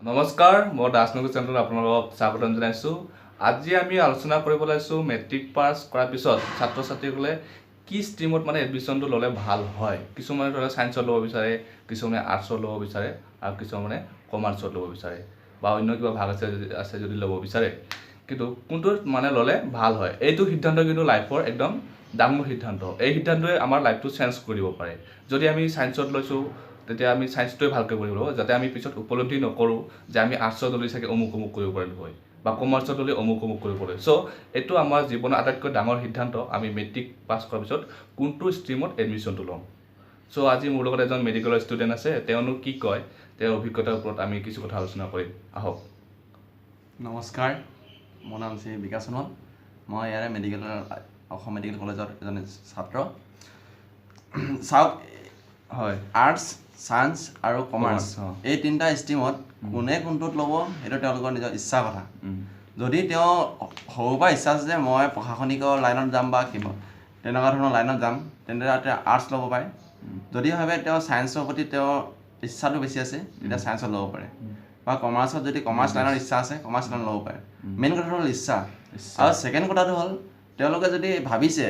নমস্কাৰ মই দাসনুকু চেনেলত আপোনালোকক স্বাগতম জনাইছোঁ। আজি আমি আলোচনা কৰিব লৈছোঁ মেট্ৰিক পাছ কৰাৰ পিছত ছাত্ৰ ছাত্ৰীসকলে কি ষ্ট্ৰীমত এডমিশ্যনটো ল'লে ভাল হয়। কিছুমানে ধৰা ছায়েন্সত ল'ব বিচাৰে, কিছুমানে আৰ্টছত ল'ব বিচাৰে আৰু কিছুমানে কমাৰ্চত ল'ব বিচাৰে বা অন্য কিবা ভাগ আছে যদি ল'ব বিচাৰে। কিন্তু কোনটোত ল'লে ভাল হয়, এইটো সিদ্ধান্ত কিন্তু লাইফৰ একদম ডাঙৰ সিদ্ধান্ত। এই সিদ্ধান্তই আমাৰ লাইফটো চেঞ্জ কৰি দিব পাৰে। যদি আমি ছায়েন্সত লৈছোঁ তেতিয়া আমি ছায়েন্সটোৱে ভালকৈ কৰিব লাগিব, যাতে আমি পিছত উপলব্ধি নকৰোঁ যে আমি আৰ্টছত ল'লে চাগে অমুক কৰিব পাৰিলোঁ হয় বা কমাৰ্চত ল'লে অমুক কৰিব পাৰিলোঁ। চ' এইটো আমাৰ জীৱনৰ আটাইতকৈ ডাঙৰ সিদ্ধান্ত, আমি মেট্ৰিক পাছ কৰাৰ পিছত কোনটো ষ্ট্ৰীমত এডমিশ্যনটো ল'ম। চ' আজি মোৰ লগত এজন মেডিকেলৰ ষ্টুডেণ্ট আছে, তেওঁনো কি কয়, তেওঁৰ অভিজ্ঞতাৰ ওপৰত আমি কিছু কথা আলোচনা কৰিম। আহক। নমস্কাৰ, মোৰ নাম শ্ৰী বিকাশ sonowal। মই ইয়াৰে অসম মেডিকেল কলেজৰ এজন ছাত্ৰ। চাওক, হয়, আৰ্টছ, ছায়েন্স আৰু কমাৰ্চ এই তিনিটা ষ্ট্ৰীমত কোনে কোনটোত ল'ব সেইটো তেওঁলোকৰ নিজৰ ইচ্ছাৰ কথা। যদি তেওঁ সৰুৰ পৰা ইচ্ছা আছে যে মই প্ৰশাসনিকৰ লাইনত যাম বা কিবা তেনেকুৱা ধৰণৰ লাইনত যাম, তেন্তে তেওঁ আৰ্টছ ল'ব পাৰে। যদি ভাবে তেওঁ ছায়েন্সৰ প্ৰতি তেওঁৰ ইচ্ছাটো বেছি আছে, তেতিয়া ছায়েন্সত ল'ব পাৰে। বা কমাৰ্চত যদি কমাৰ্চ লাইনৰ ইচ্ছা আছে, কমাৰ্চ লাইনত ল'ব পাৰে। মেইন কথাটো হ'ল ইচ্ছা। আৰু ছেকেণ্ড কথাটো হ'ল তেওঁলোকে যদি ভাবিছে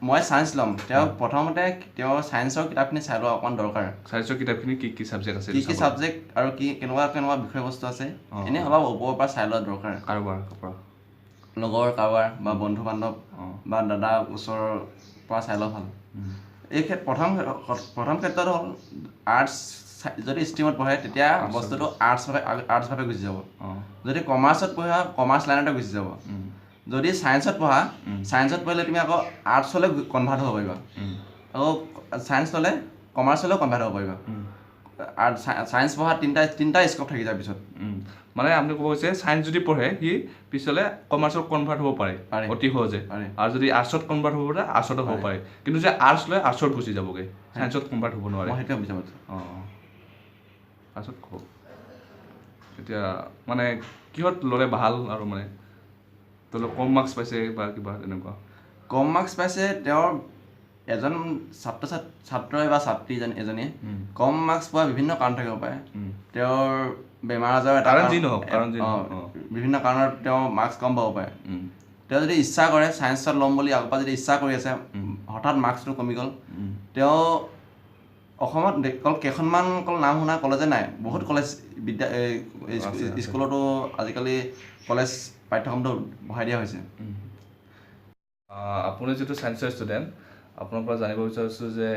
মই ছায়েন্স ল'ম, তেওঁ প্ৰথমতে তেওঁ ছায়েন্সৰ কিতাপখিনি চাই লোৱা অকণমান দৰকাৰ। ছায়েন্সৰ কিতাপখিনি কি ছাবজেক্ট আছে, কি ছাবজেক্ট আৰু কেনেকুৱা বিষয়বস্তু আছে, এনেই অলপ ওপৰৰ পৰা চাই লোৱা দৰকাৰ। লগৰ কাৰোবাৰ বা বন্ধু বান্ধৱ বা দাদা ওচৰৰ পৰা চাই লোৱা ভাল। এই প্ৰথম ক্ষেত্ৰত হ'ল আৰ্টছ যদি ষ্ট্ৰীমত পঢ়ে তেতিয়া বস্তুটো আৰ্টছভাৱে গুচি যাব। যদি কমাৰ্চত পঢ়া কমাৰ্চ লাইনতে গুচি যাব। যদি ছায়েন্সত পঢ়া ছায়েন্সত পঢ়িলে তুমি আকৌ আৰ্টছলৈ কনভাৰ্ট হ'ব পাৰিবা, আকৌ ছায়েন্স ল'লে কমাৰ্চলৈও কনভাৰ্ট হ'ব পাৰিবা। আৰু ছায়েন্স পঢ়া তিনিটা স্ক'প থাকি যায় পিছত। আপুনি ক'ব গৈছে ছায়েন্স যদি পঢ়ে সি পিছলৈ কমাৰ্চত কনভাৰ্ট হ'ব পাৰে অতি সহজে, আৰু যদি আৰ্টছত কনভাৰ্ট হ'ব পাৰে আৰ্টছতো হ'ব পাৰে। কিন্তু যে আৰ্টছ লৈ আৰ্টছত গুচি যাবগৈ, ছায়েন্সত কনভাৰ্ট হ'ব নোৱাৰে। মই সেইটোৱে বুজাব পাৰিছোঁ। আৰ্টছত কওক এতিয়া কিহত ল'লে ভাল, আৰু তেওঁলোক কম মাৰ্কছ পাইছে বা কিবা তেনেকুৱা। কম মাৰ্কছ পাইছে, তেওঁৰ এজন ছাত্ৰই বা ছাত্ৰী এজনীয়ে কম মাৰ্কছ পোৱা বিভিন্ন কাৰণ থাকিব পাৰে। তেওঁৰ বেমাৰ আজাৰ বিভিন্ন কাৰণত তেওঁ মাৰ্কছ কম পাব পাৰে। তেওঁ যদি ইচ্ছা কৰে ছায়েন্সত ল'ম বুলি আগৰ পৰা যদি ইচ্ছা কৰি আছে, হঠাৎ মাৰ্কছটো কমি গ'ল, তেওঁ অসমত কেইখনমান নাম শুনা কলেজে নাই, বহুত কলেজ স্কুলতো আজিকালি কলেজ পাঠ্যক্ৰমটো বঢ়াই দিয়া হৈছে। আপুনি যিটো ছায়েন্সৰ ষ্টুডেণ্ট, আপোনাৰ পৰা জানিব বিচাৰিছোঁ যে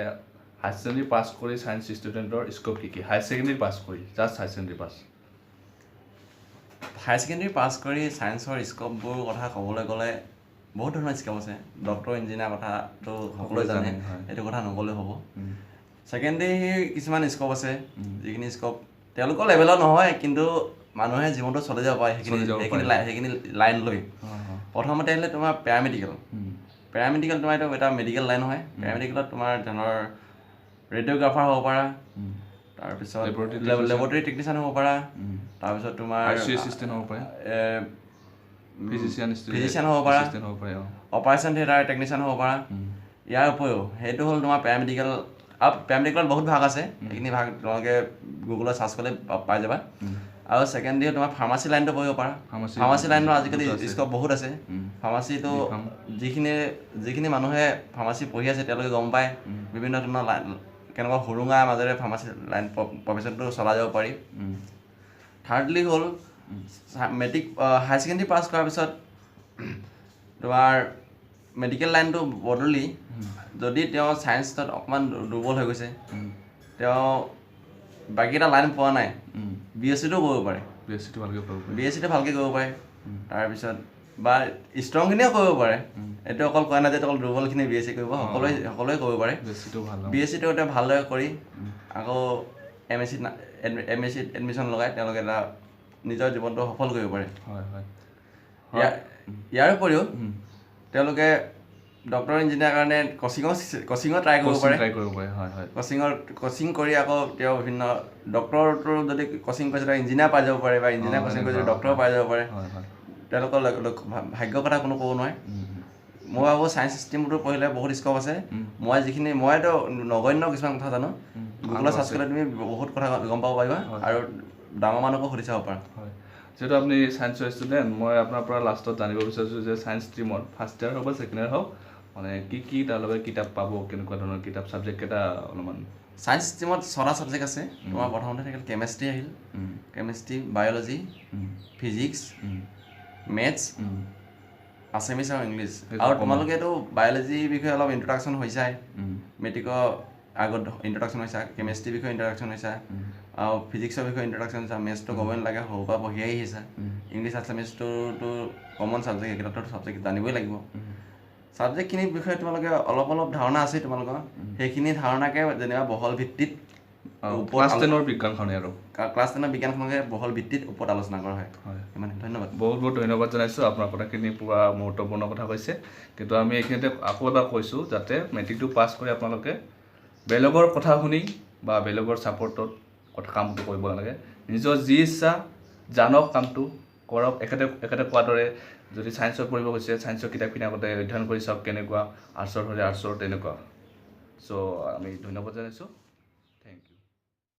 হায়াৰ ছেকেণ্ডেৰী পাছ কৰি ছায়েন্স ষ্টুডেণ্টৰ স্ক'প কি? হায়াৰ ছেকেণ্ডেৰী পাছ কৰি, just higher secondary pass. Higher secondary pass কৰি ছায়েন্সৰ স্ক'পবোৰ কথা ক'বলৈ গ'লে বহুত ধৰণৰ স্ক'প আছে। ডক্টৰ ইঞ্জিনিয়াৰ কথাটো সকলোৱে জানে, এইটো কথা নক'লেও হ'ব। ছেকেণ্ডেৰী কিছুমান স্ক'প আছে, যিখিনি স্ক'প তেওঁলোকৰ লেভেলৰ নহয়, কিন্তু মানুহে জীৱনটো চলি যাব পাৰে সেইখিনি লাইন লৈ। প্ৰথমতে আহিলে তোমাৰ পেৰামেডিকেল তোমাৰ এইটো এটা মেডিকেল লাইন হয়। পেৰামেডিকেলত তোমাৰ ধৰণৰ ৰেডিঅ'গ্ৰাফাৰ হ'ব পাৰা, তাৰপিছত লেবৰেটৰী টেকনিচিয়ান হ'ব পাৰা, তাৰপিছত তোমাৰ ফিজিচিয়ান হ'ব পাৰা, অপাৰেশ্যন থিয়েটাৰ টেকনিচিয়ান হ'ব পাৰা। ইয়াৰ উপৰিও সেইটো হ'ল তোমাৰ পেৰামেডিকেল। আৰু পেৰামেডিকেলত বহুত ভাগ আছে, সেইখিনি ভাগ তোমালোকে গুগলত চাৰ্চ কৰিলে পাই যাবা। আৰু ছেকেণ্ডেৰী তোমাৰ ফাৰ্মাচী লাইনটো পঢ়িব পাৰা। ফাৰ্মাচী লাইনৰ আজিকালি স্ক'প বহুত আছে। ফাৰ্মাচীটো যিখিনি মানুহে ফাৰ্মাচী পঢ়ি আছে তেওঁলোকে গম পায় বিভিন্ন ধৰণৰ কেনেকুৱা সুৰুঙাৰ মাজেৰে ফাৰ্মাচী লাইন প্ৰফেশ্যনটো চলাই যাব পাৰি। থাৰ্ডলি হ'ল হায়াৰ ছেকেণ্ডেৰী পাছ কৰাৰ পিছত তোমাৰ মেডিকেল লাইনটো বদলি, যদি তেওঁ ছায়েন্সত অকণমান দুৰ্বল হৈ গৈছে, তেওঁ বাকীকেইটা লাইন পোৱা নাই, BSc টো কৰিব পাৰে। BSc টো ভালকৈ কৰিব পাৰে। তাৰপিছত বা ষ্ট্ৰংখিনিও কৰিব পাৰে, এইটো অকল কোৱা নাই যে অকল দুৰ্বলখিনি BSc কৰিব, সকলোৱে কৰিব পাৰে। BSc টো এতিয়া ভালদৰে কৰি আকৌ MSc এডমিশ্যন লগাই তেওঁলোকে এটা নিজৰ জীৱনটো সফল কৰিব পাৰে। ইয়াৰ উপৰিও তেওঁলোকে ডক্টৰ ইঞ্জিনিয়াৰ কাৰণে কচিঙো ট্ৰাই কৰিব পাৰে। কচিং কৰি আকৌ তেওঁ বিভিন্ন ডক্টৰটো যদি কচিং কৰিছে তেওঁ ইঞ্জিনিয়াৰ পাই যাব পাৰে, বা ইঞ্জিনিয়াৰ কচিং কৰি যদি ডক্টৰ পাই যাব পাৰে। তেওঁলোকৰ ভাগ্যৰ কথা কোনো ক'ব নোৱাৰে। মই ভাবোঁ ছায়েন্স ষ্ট্ৰীমটো পঢ়িলে বহুত স্ক'প আছে। মইতো নগণ্য কিছুমান কথা জানো, গুগলত চাৰ্চ কৰিলে তুমি বহুত কথা গম পাব পাৰিবা। আৰু ডাঙৰ মানুহকো সুধি চাব পাৰা হয় যেহেতু আপুনি সায়েন্সৰ ষ্টুডেণ্ট মই আপোনাৰ পৰা লাষ্টত জানিব বিচাৰিছোঁ যে সায়েন্স ষ্ট্ৰীমত ফাৰ্ষ্ট ইয়াৰ হওক বা ছেকেণ্ড ইয়াৰ হওক মানে কি তাৰ লগত কিতাপ পাব কেনেকুৱা ধৰণৰ কিতাপ ছাবজেক্ট কেইটা অলপমান সায়েন্স ষ্ট্ৰীমত 6টা ছাবজেক্ট আছে তোমাৰ প্ৰথমতে থাকিল কেমেষ্ট্ৰি আহিল chemistry biology physics maths Assamese আৰু ইংলিছ আৰু তোমালোকেতো বায়'লজিৰ বিষয়ে অলপ ইণ্ট্ৰডাকশ্যন হৈছাই মেট্ৰিকৰ আগত ইণ্ট্ৰডাকশ্যন হৈছা কেমেষ্ট্ৰিৰ বিষয়ে ইণ্ট্ৰডাকশ্যন হৈছা আৰু ফিজিক্সৰ বিষয়ে ইণ্ট্ৰডাকশ্যন হৈছা মেথছটো ক'বই নালাগে সৰুৰ পৰা পঢ়ি আহিছা ইংলিছ আছামিছটোতো কমন ছাবজেক্ট এইকেইটাতো ছাবজেক্ট জানিবই লাগিব ছাবজেক্টখিনিৰ বিষয়ে তোমালোকে অলপ ধাৰণা আছে তোমালোকৰ সেইখিনি ধাৰণাকে যেনিবা বহল ভিত্তিত ক্লাছ 10ৰ বিজ্ঞানখনে আৰু ক্লাছ 10ৰ বিজ্ঞানখনকে বহল ভিত্তিত ওপৰত আলোচনা কৰা হয় ইমানে ধন্যবাদ বহুত ধন্যবাদ জনাইছোঁ আপোনাৰ কথাখিনি পুৰা মুহূৰ্তপূৰ্ণ কথা কৈছে কিন্তু আমি এইখিনিতে আকৌ এবাৰ কৈছোঁ যাতে মেট্ৰিকটো পাছ কৰি আপোনালোকে বেলেগৰ কথা শুনি বা বেলেগৰ ছাপৰ্টত কামটো কৰিব নালাগে নিজৰ যি ইচ্ছা জানক কামটো কৰক এখেতে কোৱাৰ দৰে যদি ছায়েন্সত পঢ়িব গৈছে ছায়েন্সৰ কিতাপখিনি আগতে অধ্যয়ন কৰি চাওক কেনেকুৱা আৰ্টছৰ হ'লে আৰ্টছৰ তেনেকুৱা চ' আমি ধন্যবাদ জনাইছোঁ